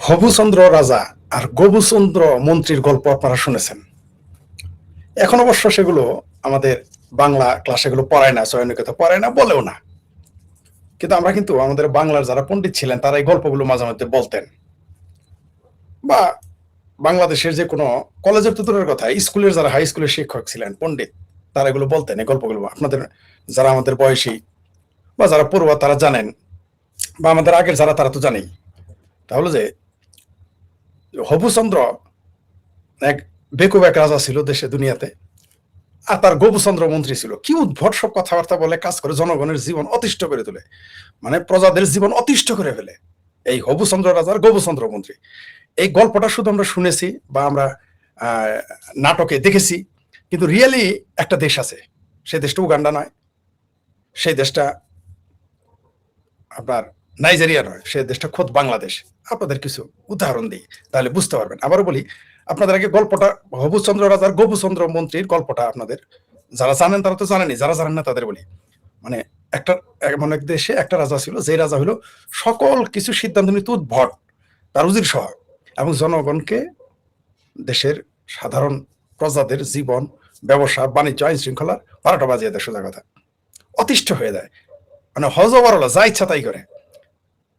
হবুচন্দ্র রাজা আর গবুচন্দ্র মন্ত্রীর গল্প আপনারা শুনেছেন। এখন অবশ্য সেগুলো আমাদের বাংলা ক্লাসে এগুলো পড়ায় না, চয়নিকতা পড়ায় না, বলেও না। কিন্তু আমাদের বাংলার যারা পণ্ডিত ছিলেন তারা এই গল্পগুলো মাঝে মধ্যে বলতেন, বা বাংলাদেশের যে কোনো কলেজের তো দূরের কথা, স্কুলের যারা হাই স্কুলের শিক্ষক ছিলেন, পণ্ডিত, তারা এগুলো বলতেন। এই গল্পগুলো আপনাদের যারা আমাদের বয়সী বা যারা পড়ুয়া তারা জানেন, বা আমাদের আগের যারা তারা তো জানেই। তাহলে যে হবুচন্দ্র এক বেকুব এক রাজা ছিল দেশে দুনিয়াতে, আর তার গবুচন্দ্র মন্ত্রী ছিল। কি উদ্ভট সব কথাবার্তা বলে, কাজ করে জনগণের জীবন অতিষ্ঠ করে তোলে, মানে প্রজাদের জীবন অতিষ্ঠ করে ফেলে এই হবুচন্দ্র রাজার গবুচন্দ্র মন্ত্রী। এই গল্পটা শুধু আমরা শুনেছি বা আমরা নাটকে দেখেছি, কিন্তু রিয়েলি একটা দেশ আছে, সেই দেশটা উগান্ডা নয়, সেই দেশটা আপনার নাইজেরিয়া নয়, সেই দেশটা খোদ বাংলাদেশ। আপনাদের কিছু উদাহরণ দিই, তাহলে বুঝতে পারবেন। আবারও বলি, আপনাদের আগে গল্পটা, হবুচন্দ্র রাজার গবুচন্দ্র মন্ত্রীর গল্পটা আপনাদের যারা জানেন তারা তো জানেনই, যারা জানেন না তাদের বলি। মানে একটা এমন এক দেশে একটা রাজা ছিল, যে রাজা হলো সকল কিছু সিদ্ধান্ত নিতে উদ্ভট, তার উজির সহ, এবং জনগণকে, দেশের সাধারণ প্রজাদের জীবন, ব্যবসা বাণিজ্য, আইন শৃঙ্খলার 12টা বাজিয়ে দেয়, সোজা কথা অতিষ্ঠ হয়ে যায়। মানে হজবরলা যা ইচ্ছা তাই করে।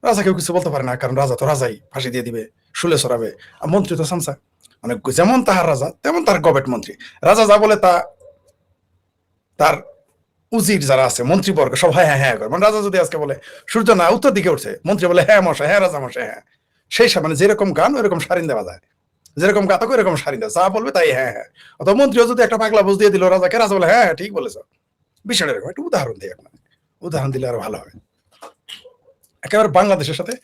রাজা কেউ কিছু বলতে পারে না, কারণ রাজা তো রাজাই, ফাঁসি দিয়ে দিবে, শুলে সরাবে। আর মন্ত্রী তো সামসা, মানে যেমন তাহার রাজা তেমন তার গবেট মন্ত্রী। রাজা যা বলে তা তার উজির যারা আছে, মন্ত্রীবর্গ, সব হ্যাঁ হ্যাঁ হ্যাঁ করে। মানে রাজা যদি আজকে বলে সূর্য না উত্তর দিকে উঠছে, মন্ত্রী বলে হ্যাঁ মশাই, হ্যাঁ রাজা মশাই, হ্যাঁ। সেই মানে যেরকম গান ওইরকম সারিন দেওয়া যায়, যেরকম গাতক ওইরকম সারিন দেওয়া, যা বলবে তাই হ্যাঁ হ্যাঁ। অথবা মন্ত্রীও যদি একটা পাগলা বুঝ দিয়ে দিল রাজাকে, রাজা বলে হ্যাঁ হ্যাঁ ঠিক বলেছ। বিষয়টা এরকম। একটু উদাহরণ দিই আপনার, উদাহরণ দিলে আরো ভালো হবে। একেবারে বাংলাদেশের সাথে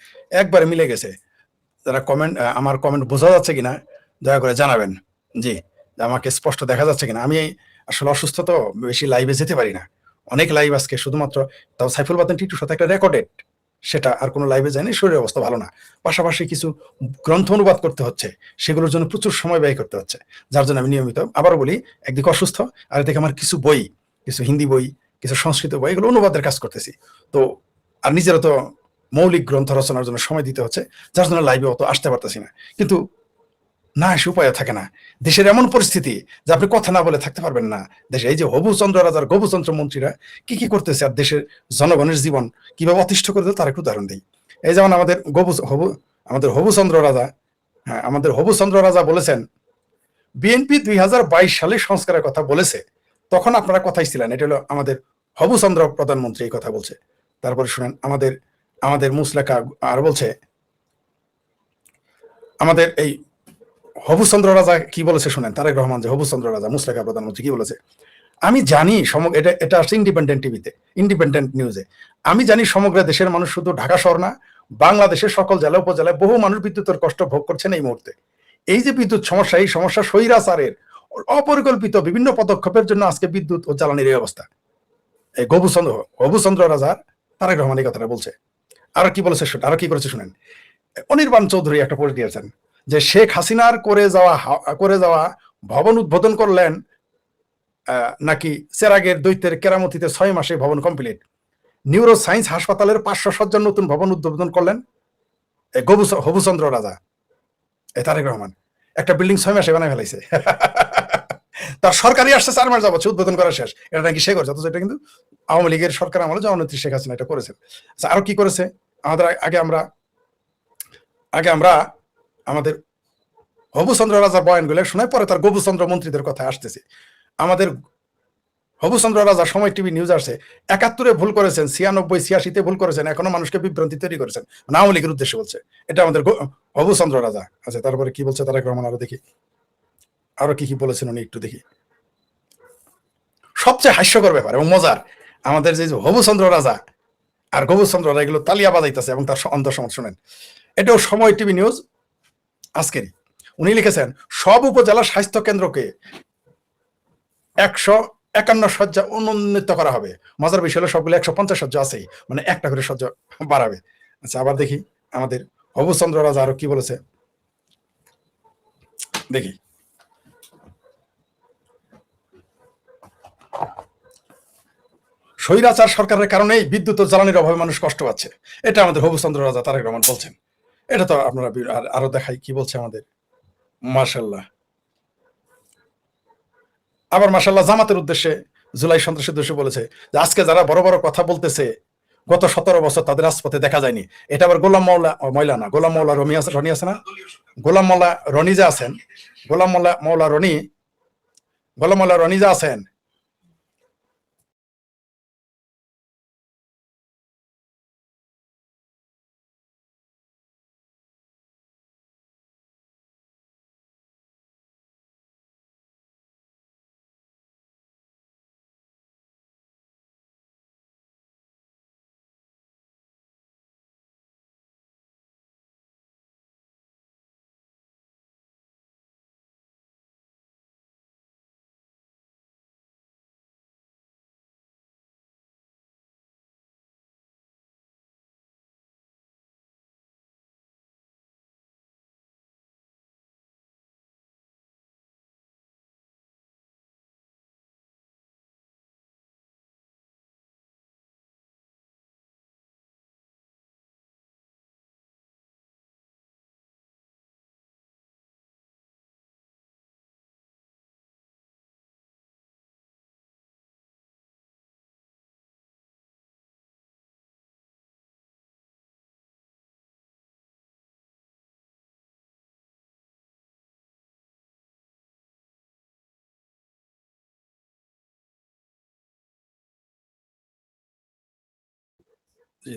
একবারে মিলে গেছে। যারা কমেন্ট, আমার কমেন্ট বোঝা যাচ্ছে কিনা দয়া করে জানাবেন। জি, আমাকে স্পষ্ট দেখা যাচ্ছে কিনা। আমি আসলে অসুস্থ, তো বেশি লাইভে যেতে পারি না। অনেক লাইভ আজকে শুধুমাত্র, তাও সাইফুল বাতেন টিটুর সাথে একটা রেকর্ডেড, সেটা আর কোনো লাইভে যায়নি। শরীরের অবস্থা ভালো না, পাশাপাশি কিছু গ্রন্থ অনুবাদ করতে হচ্ছে, সেগুলোর জন্য প্রচুর সময় ব্যয় করতে হচ্ছে, যার জন্য আমি নিয়মিত, আবারও বলি, একদিকে অসুস্থ, আর এদিকে আমার কিছু বই, কিছু হিন্দি বই, কিছু সংস্কৃত বই, এগুলো অনুবাদের কাজ করতেছি। তো আর নিজেরও তো মৌলিক গ্রন্থ রচনার জন্য সময় দিতে হচ্ছে, যার জন্য লাইভে অত আসতে পারতেছি না। কিন্তু না এসে উপায় থাকে না। দেশের এমন পরিস্থিতি যে আপনি কথা না বলে থাকতে পারবেন না। দেশে এই যে হবুচন্দ্র রাজার গবুচন্দ্র মন্ত্রীরা কি কি করতেছে, আর দেশের জনগণের জীবন কিভাবে অতিষ্ঠ করে দেয় তার একটু উদাহরণ দিই। এই যেমন আমাদের হবুচন্দ্র রাজা, হ্যাঁ আমাদের হবুচন্দ্র রাজা বলেছেন, বিএনপি 2022 সালে সংস্কারের কথা বলেছে, তখন আপনারা কথাই ছিলেন। এটা হলো আমাদের হবুচন্দ্র প্রধানমন্ত্রী এই কথা বলছে। তারপরে শুনেন, আমাদের আমাদের মুসলেখা আর বলছে, আমাদের এই হবুচন্দ্র রাজা কি বলেছে শুনেন, তারেক রহমান, যে হবুচন্দ্র রাজা মুসলেখা প্রধানমন্ত্রী কি বলেছে, আমি জানি এটা এটা আসছে ইন্ডিপেন্ডেন্ট টিভিতে, ইন্ডিপেন্ডেন্ট নিউজে। আমি জানি সমগ্র দেশের মানুষ, শুধু ঢাকা শহর না, বাংলাদেশের সকল জেলা উপজেলায় বহু মানুষ বিদ্যুতের কষ্ট ভোগ করছেন এই মুহূর্তে। এই যে বিদ্যুৎ সমস্যা, এই সমস্যা স্বৈরাচারের অপরিকল্পিত বিভিন্ন পদক্ষেপের জন্য আজকে বিদ্যুৎ ও জ্বালানির এই অবস্থা। এই হবুচন্দ্র রাজার তারেক রহমান এই কথাটা বলছে। আরো কি বলেছে, আরো কি করেছে শুনেন। অনির্বাণ চৌধুরী একটা পোস্ট দিয়েছেন যে শেখ হাসিনার করে যাওয়া ভবন উদ্বোধন করলেন, নাকি চেরাগের দৈত্যের কেরামতিতে 6 মাসে ভবন কমপ্লিট। নিউরো সায়েন্স হাসপাতালের 500 শয্যার নতুন ভবন উদ্বোধন করলেন হবুচন্দ্র রাজা, তারেক রহমান। একটা বিল্ডিং 6 মাসে বানায় ফেলাইছে। তার সরকারি আসছে 4 মাস যাবত, উদ্বোধন করা শেষ। এটা নাকি সে করছে, অথচ এটা কিন্তু আওয়ামী লীগের সরকার আমলে জননেত্রী শেখ হাসিনা এটা করেছেন। আচ্ছা, আরো কি করেছে আমাদের আগে আমরা আমাদের হবুচন্দ্র রাজার বয়ানগুলো শোনায়, পরে তার গবুচন্দ্র মন্ত্রীদের কথা আসতেছে। আমাদের হবুচন্দ্র রাজা সময় টিভি নিউজ আসছে, 71-এ ভুল করেছেন, 96-86-তে ভুল করেছেন, এখনো মানুষকে বিভ্রান্তি তৈরি করেছেন, মানে আওয়ামী লীগের উদ্দেশ্যে বলছে। এটা আমাদের হবুচন্দ্র রাজা। আচ্ছা, তারপরে কি বলছে তারেক রহমান, আরো দেখি, আরো কি কি বলেছেন উনি, একটু দেখি। সবচেয়ে হাস্যকর ব্যাপার এবং মজার, আমাদের যে হবুচন্দ্র রাজা আর গবুচন্দ্র রাজা এগুলো তালিয়া বাজাইতেছে, এবং তার অন্তঃসমাজ শুনেন। এটাও সময় টিভি নিউজ আজকেরই। উনি লিখেছেন, সব উপজেলা স্বাস্থ্য কেন্দ্রকে 151 শয্যা উন্নীত করা হবে। মজার বিষয় হলো সবগুলো 150 শয্যা আছেই, মানে একটা করে শয্যা বাড়াবে। আচ্ছা, আবার দেখি আমাদের হবুচন্দ্র রাজা আরো কি বলেছে, দেখি। স্বৈরাচার সরকারের কারণেই বিদ্যুৎ ও জ্বালানির অভাবে মানুষ কষ্ট পাচ্ছে, এটা আমাদের হবুচন্দ্র রাজা তারেক রহমান বলছেন। এটা তো আপনারা আরো দেখাই কি বলছে আমাদের, মাশাল্লাহ। আবার মাশাল্লাহ জামাতের উদ্দেশ্যে, জুলাই সন্ত্রাসের উদ্দেশ্যে বলেছে যে আজকে যারা বড় বড় কথা বলতেছে গত 17 বছর তাদের রাজপথে দেখা যায়নি। এটা আবার গোলাম মাওলা, ময়লা না, গোলাম মাওলা রনি আছে না, গোলাম মাওলা রনি যে আছেন, গোলাম মাওলা রনি, গোলাম মাওলা রনি যে আছেন,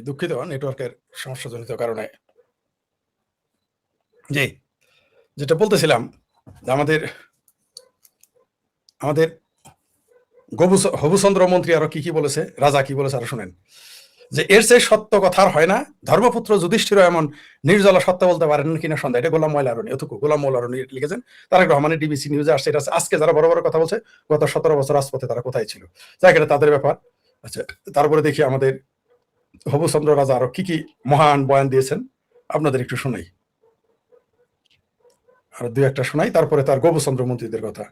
দুঃখিত নেটওয়ার্কের সমস্যাজনিত কারণে। জি, যেটা বলতেছিলাম, আমাদের আমাদের হবুচন্দ্র মন্ত্রী আরো কি কি বলেছে, রাজা কি বলেছে আরো শুনেন, যে এর চেয়ে সত্য কথা আর হয় না, ধর্মপুত্র যুধিষ্ঠির এমন নির্জলা সত্য বলতে পারেন কিনা সন্ধ্যা। এটা গোলাম ময়লা রনি, অতটুকু গোলাম ময়লা রনি লিখেছেন। তারেক রহমানের ডিবিসি নিউজে আসছে এটা। আজকে যারা বড় বড় কথা বলছে গত 17 বছর রাজপথে তারা কোথায় ছিল, যাই এটা তাদের ব্যাপার। আচ্ছা, তারপরে দেখি আমাদের হবুচন্দ্র রাজা আরো কি কি মহান বয়ান দিয়েছেন, আপনাদের একটু শোনাই, আর দুই একটা শোনাই, তারপরে তার গোবচন্দ্র মন্ত্রীদের কথা।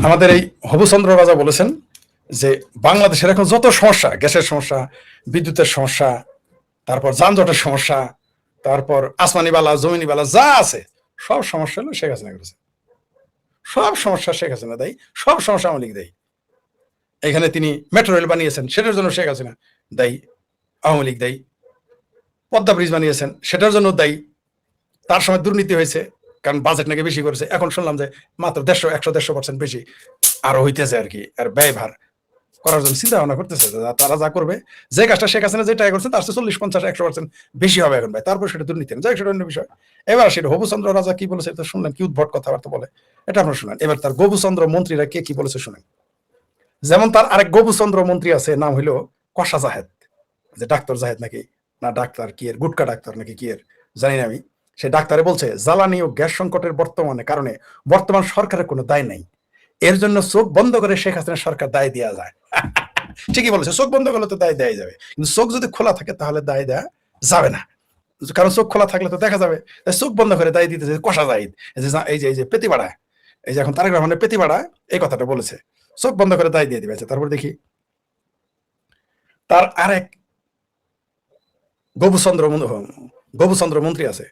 আমাদের এই হবুচন্দ্র রাজা বলেছেন যে বাংলাদেশের এখন যত সমস্যা, গ্যাসের সমস্যা, বিদ্যুতের সমস্যা, তারপর যানজটের সমস্যা, তারপর আসমানি বালা জমিনি বালা যা আছে, সব সমস্যা হলো শেখ হাসিনা করেছে। সব সমস্যা শেখ হাসিনা দেয়, সব সমস্যা আওয়ামী লীগ দেয়। এখানে তিনি মেট্রো রেল বানিয়েছেন, সেটার জন্য শেখ হাসিনা দায়ী, আওয়ামী লীগ দায়ী। পদ্মা ব্রিজ বানিয়েছেন, সেটার জন্য দায়ী। তার সময় দুর্নীতি হয়েছে, কারণ বাজেট নাকি বেশি করেছে। এখন শুনলাম যে মাত্র 150% বেশি আরো হইতেছে আর কি, আর ব্যয়ভার করার জন্য চিন্তা ভাবনা করতেছে। তারা যা করবে, যে কাজটা শেখ হাসিনা যেটা করছে তার 40, 50, 100% বেশি হবে এখন ভাই। তারপর সেটা দুর্নীতি না, যাই সেটা অন্য বিষয়। এবার সেটা হবুচন্দ্র রাজা কি বলেছে তো শুনলেন, কি উদ্ভট কথাবার্তা বলে, এটা আপনারা শুনেন। এবার তার গোবুচন্দ্র মন্ত্রীরা কে কি বলেছে শুনেন। যেমন তার আরেক গোবুচন্দ্র মন্ত্রী আছে, নাম হইল কষা জাহেদ, যে ডাক্তার জাহেদ নাকি, না ডাক্তার কি এর, গুটকা ডাক্তার নাকি কি এর, জানি না আমি। সে ডাক্তারে বলছে জ্বালানি ও গ্যাস সংকটের বর্তমানে কারণে বর্তমান সরকারের কোনো দায় নাই, এর জন্য চোখ বন্ধ করে শেখ হাসিনা সরকার দায় দেওয়া যায়। ঠিকই বলেছে, চোখ বন্ধ করলে তো দায় দেওয়া যাবে, কিন্তু চোখ যদি খোলা থাকে তাহলে দায় দেওয়া যাবে না, কারণ চোখ খোলা থাকলে তো দেখা যাবে। চোখ বন্ধ করে দায় দিতে কষা জাহিদ, এই যে পেতিবাড়া, এই যে এখন তারেক রহমানের পেতিবাড়া এই কথাটা বলেছে, চোখ বন্ধ করে দায় দিয়ে দিবে। তারপর দেখি তার আরেক গবুচন্দ্র মন্ত্রী আছে,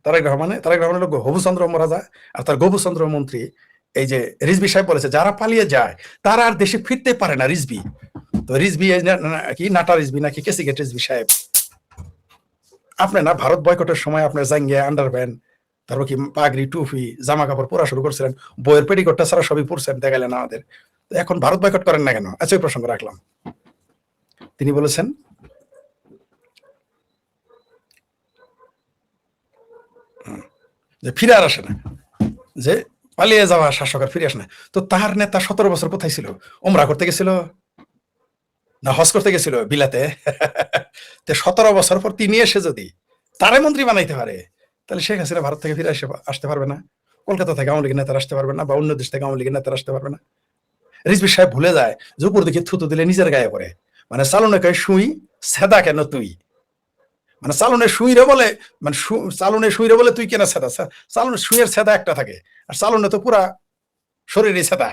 তারেক রহমানের লোক হবুচন্দ্র রাজা, আর তার গবুচন্দ্র মন্ত্রী এই যে রিজভি সাহেব বলেছে যারা পালিয়ে যায় তারা আর দেশে ফিরতে পারে না। রিজভি তো রিজভি কি নাটা রিজভি নাকি কেসিগেট রিজভি সাহেব, আপনি না ভারত বয়কটের সময় আপনার জাঙ্গিয়া আন্ডারপ্যান্ট, তারপর কি পাগড়ি টুপি জামা কাপড় পরা শুরু করছিলেন, বইয়ের পেটিকোটটা ছাড়া সবই পড়ছেন, দেখালেন আমাদের। এখন ভারত বয়কট করেন না কেন? আচ্ছা, ওই প্রসঙ্গ রাখলাম। তিনি বলেছেন যে ফিরে আর আসে না, যে পালিয়ে যাওয়া শাসক আর ফিরে আসে না। তো তার নেতা 17 বছর কোথায় ছিল? ওমরা করতে গেছিল না হজ করতে গেছিল বিলাতে? 17 বছর পর তিনি এসে যদি তারে মন্ত্রী বানাইতে পারে, তাহলে শেখ হাসিনা ভারত থেকে ফিরে আসতে পারবে না, কলকাতা থেকে আওয়ামী লীগের নেতারা আসতে পারবে না, বা অন্য দেশ থেকে আওয়ামী লীগের নেতারা আসতে পারবে না। রিজভি সাহেব ভুলে যায় যে উপর দিকে থুতু দিলে নিজের গায়ে পড়ে, মানে চালনে কয় সুই সেদা কেন তুই? মানে চালনে শুইরে বলে, মানে চালনে শুইরে বলে তুই কেন সেদা? চালনে শুয়ের সেদা একটা থাকে, আর চালনে তো পুরা শরীরই সেদা।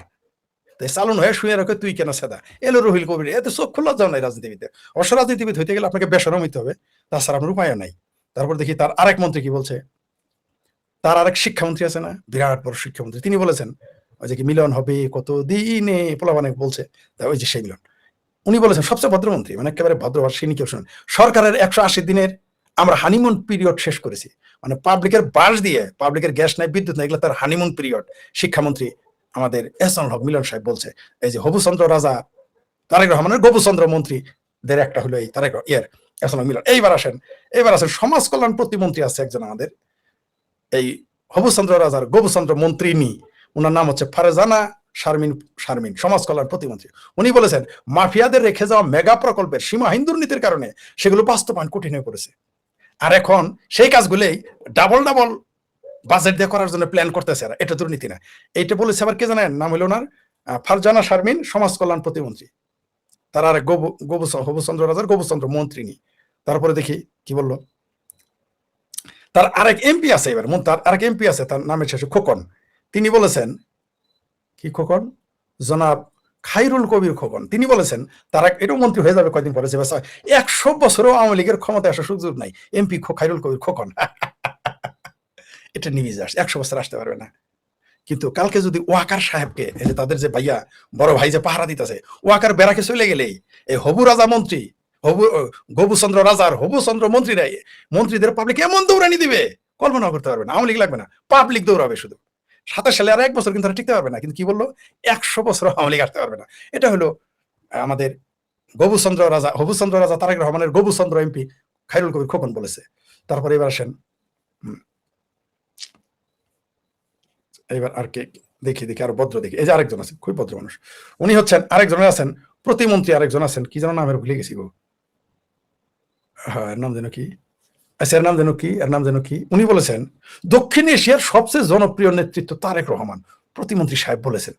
চালন হয়ে শুয়ে রাখে তুই কেন সেদা? এলো রুহিল কবির, এতে চোখ খোলা যাও নাই রাজনীতিবিদে। অবশ্য রাজনীতিবিদ হইতে গেলে আপনাকে বেসরম হইতে হবে, তাছাড়া আপনার উপায় নাই। তারপর দেখি তার আরেক মন্ত্রী কি বলছে। তার আরেক শিক্ষামন্ত্রী আছে না, বিরাট বড় শিক্ষামন্ত্রী, তিনি বলেছেন ওই যে কি মিলন হবে কত দিনে, পোলাপানে বলছে, ওই যে সেই মিলন। উনি বলেছেন সবচেয়ে ভদ্রমন্ত্রী, মানে একেবারে ভদ্রভাষী কেউ শুনেন, সরকারের 180 দিনের আমরা হানিমুন পিরিয়ড শেষ করেছি। মানে পাবলিকের বাস দিয়ে, পাবলিকের গ্যাস নাই, বিদ্যুৎ নাই, এগুলো তার হানিমুন পিরিয়ড। শিক্ষামন্ত্রী আমাদের এহসানুল হক মিলন সাহেব বলছে। এই যে হবুচন্দ্র রাজা তারেক রহমানের গোপুচন্দ্র মন্ত্রীদের একটা হলো এই তারেক এহসানুল মিলন। এইবার আসেন সমাজ কল্যাণ প্রতিমন্ত্রী আছে একজন আমাদের, এই হবুচন্দ্র রাজার গোপুচন্দ্র মন্ত্রিনী, ওনার নাম হচ্ছে ফারজানা শারমিন, সমাজ কল্যাণ প্রতিমন্ত্রী। উনি বলেছেন মাফিয়াদের রেখে যাওয়া মেগা প্রকল্পের সীমাহীন দুর্নীতির কারণে সেগুলো বাস্তবায়ন কঠিন হয়ে পড়েছে। আর এখন সেই কাজগুলোই ডাবল বাজেট দিয়ে করার জন্য প্ল্যান করতেছে। আর এটা দুর্নীতি না। এইটা বলেছে আবার কে জানেন? নাম হলো ওনার ফারজানা শারমিন, সমাজ কল্যাণ প্রতিমন্ত্রী। তার আর হবুচন্দ্র রাজার গোপুচন্দ্র মন্ত্রিনী। তারপরে দেখি কি বললো। তার আরেক এমপি আছে, এবার তার আরেক এমপি আছে, তার নামের শেষে খোকন। তিনি বলেছেন কি খোকন, জনাব খাইরুল কবির খোকন, তিনি বলেছেন তারা এটাও মন্ত্রী হয়ে যাবে কয়দিন পরে, 100 বছরও আওয়ামী লীগের ক্ষমতায় আসার সুযোগ নাই এমপি খাইরুল কবির খোকন। এটা নিউজ আসছে, 100 বছর আসতে পারবে না। কিন্তু কালকে যদি ওয়াকার সাহেবকে, এই যে তাদের যে ভাইয়া বড় ভাই যে পাহারা দিতেছে, ওয়াকার বেড়াকে চলে গেলেই এই হবু রাজা মন্ত্রী, গোপুচন্দ্র রাজার হবুচন্দ্র মন্ত্রীদের পাবলিক এমন দৌড়ানি দিবে, কল্পনা করতে পারবে না। আওয়ামী লীগ লাগবে না, পাবলিক দৌড়াবে শুধু। 27 সালে আর 1 বছর কিন্তু টিকতে পারবে না। কিন্তু কি বললো, 100 বছর আওয়ামী লীগ আসতে পারবে না। এটা হলো আমাদের হবুচন্দ্র রাজা তারেক রহমানের গোপুচন্দ্র এমপি খাইরুল কবির খোকন বলেছে। তারপরে এবার আসেন, এবার আর কে দেখি আরো ভদ্র দেখি। এই যে আরেকজন আছেন, খুব ভদ্র মানুষ, উনি হচ্ছেন আরেকজন আছেন প্রতিমন্ত্রী, আরেকজন আছেন কি যেন নামের ভুলে গেছি গো। হ্যাঁ, এর নাম যেন কি, আচ্ছা এর নাম যেন কি, উনি বলেছেন দক্ষিণ এশিয়ার সবচেয়ে জনপ্রিয় নেতৃত্ব তারেক রহমান। প্রতিমন্ত্রী সাহেব বলেছেন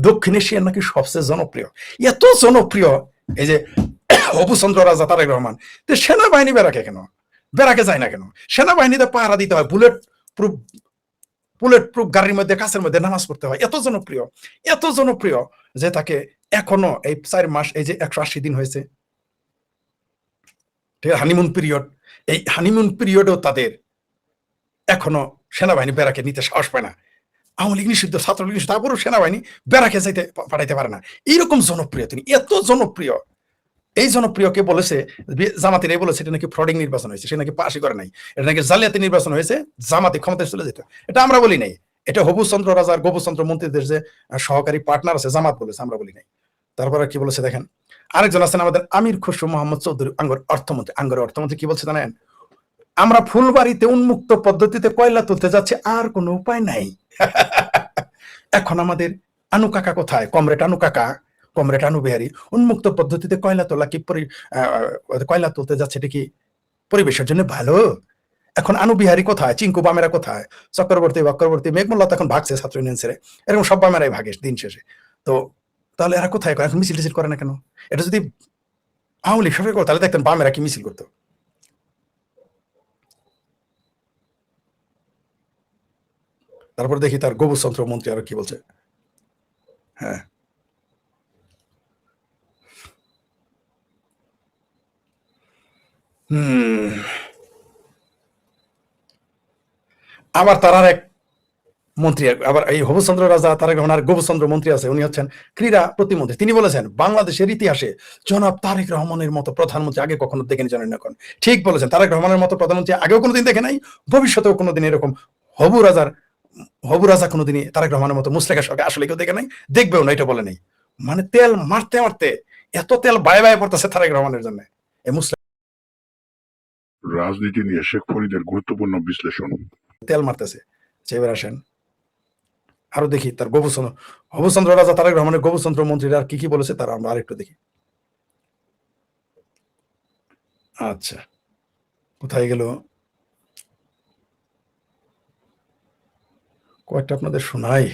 দক্ষিণ এশিয়ার নাকি সবচেয়ে জনপ্রিয়। এত জনপ্রিয় এই যে হবুচন্দ্র রাজা তারেক রহমান, তো সেনাবাহিনী বেড়াকে যায় না কেন? সেনাবাহিনীতে পাহারা দিতে হয়, বুলেট প্রুফ গাড়ির মধ্যে, কাছের মধ্যে নামাজ পড়তে হয়। এত জনপ্রিয় যে তাকে এখনো এই 4 মাস, এই যে 180 দিন হয়েছে, ঠিক আছে, হানিমুন পিরিয়ড, এই হানিমুন পিরিয়ডেও তাদের এখনো সেনাবাহিনী বেড়াকে নিতে সাহস পায় না। আওয়ামী লীগ নিষিদ্ধ, ছাত্রলীগ নিষিদ্ধ, তারপরেও সেনাবাহিনী বেড়াকে যাইতে পাঠাইতে পারে না। এইরকম জনপ্রিয় তিনি, এত জনপ্রিয়। এই জনপ্রিয়কে বলেছে জামাতের, এই বলেছে এটা নাকি ফ্রডিং নির্বাচন হয়েছে, সে নাকি পাশই করে নাই, এটা নাকি জালিয়াতি নির্বাচন হয়েছে, জামাতে ক্ষমতায় চলে যেত। এটা আমরা বলি নাই, এটা হবুচন্দ্র রাজার গোপুচন্দ্র মন্ত্রীদের যে সহকারী পার্টনার আছে জামাত বলেছে, আমরা বলি নাই। তারপরে কি বলেছে দেখেন, আরেকজন আছেন আমাদের আমির খসরু মোহাম্মদ চৌধুরী, আঙ্গরের অর্থমন্ত্রী কি বলছে জানেন? আমরা ফুলবাড়িতে উন্মুক্ত পদ্ধতিতে কয়লা তুলতে যাচ্ছি, আর কোনো উপায় নাই। এখন আমাদের আনু কাকা কোথায়, কমরেড আনু বিহারী, উন্মুক্ত পদ্ধতিতে কয়লা তোলা কি কয়লা তুলতে যাচ্ছে, এটা কি পরিবেশের জন্য ভালো? এখন আনু বিহারী কোথায়, চিঙ্কু বামেরা কোথায়, চক্রবর্তী মেঘমুল্লা এখন ভাগছে ছাত্র ইউনিয়ন ছেড়ে, এরকম সব বামেরাই ভাগে দিন শেষে। তো তাহলে এরা কোথায়, এখন মিছিল টিছিল করে না কেন? এটা যদি আওয়ামী লীগ সরকার করতো তাহলে দেখতেন বামেরা কি মিছিল করতো। তারপর দেখি তার গোবুচন্দ্র মন্ত্রী আরো কি বলছে। হ্যাঁ, আবার তার আর এক মন্ত্রী, আবার এই হবুচন্দ্র রাজা তারেক রহমানের গোবুচন্দ্র মন্ত্রী আছে, উনি হচ্ছেন ক্রীড়া প্রতিমন্ত্রী। তিনি বলেছেন বাংলাদেশের ইতিহাসে জনাব তারেক রহমানের মতো প্রধানমন্ত্রী আগে কখনো দেখেনি, জানেন এখন। ঠিক বলেছেন, তারেক রহমানের মতো প্রধানমন্ত্রী আগেও কোনোদিন দেখে নাই, ভবিষ্যতেও কোনোদিন এরকম হবু রাজা কোনোদিনই তারেক রহমানের মতো মুসলেখা সরকার আসলে কেউ দেখে নাই, দেখবেও না, এটা বলে নাই। মানে তেল মারতে এত তেল বায়ে পড়তেছে তারেক রহমানের জন্য এই মুসলেখা। রাজনীতি নিয়ে শেখ ফরিদের গুরুত্বপূর্ণ বিশ্লেষণ। তেল মারতেছে। এবার আসেন আরো দেখি তার হবুচন্দ্র রাজা তারেক রহমানের গোবুচন্দ্র মন্ত্রীরা আর কি বলেছে, তারা আমরা আরেকটু দেখি। আচ্ছা, কোথায় গেল, কয়েকটা আপনাদের শোনাই।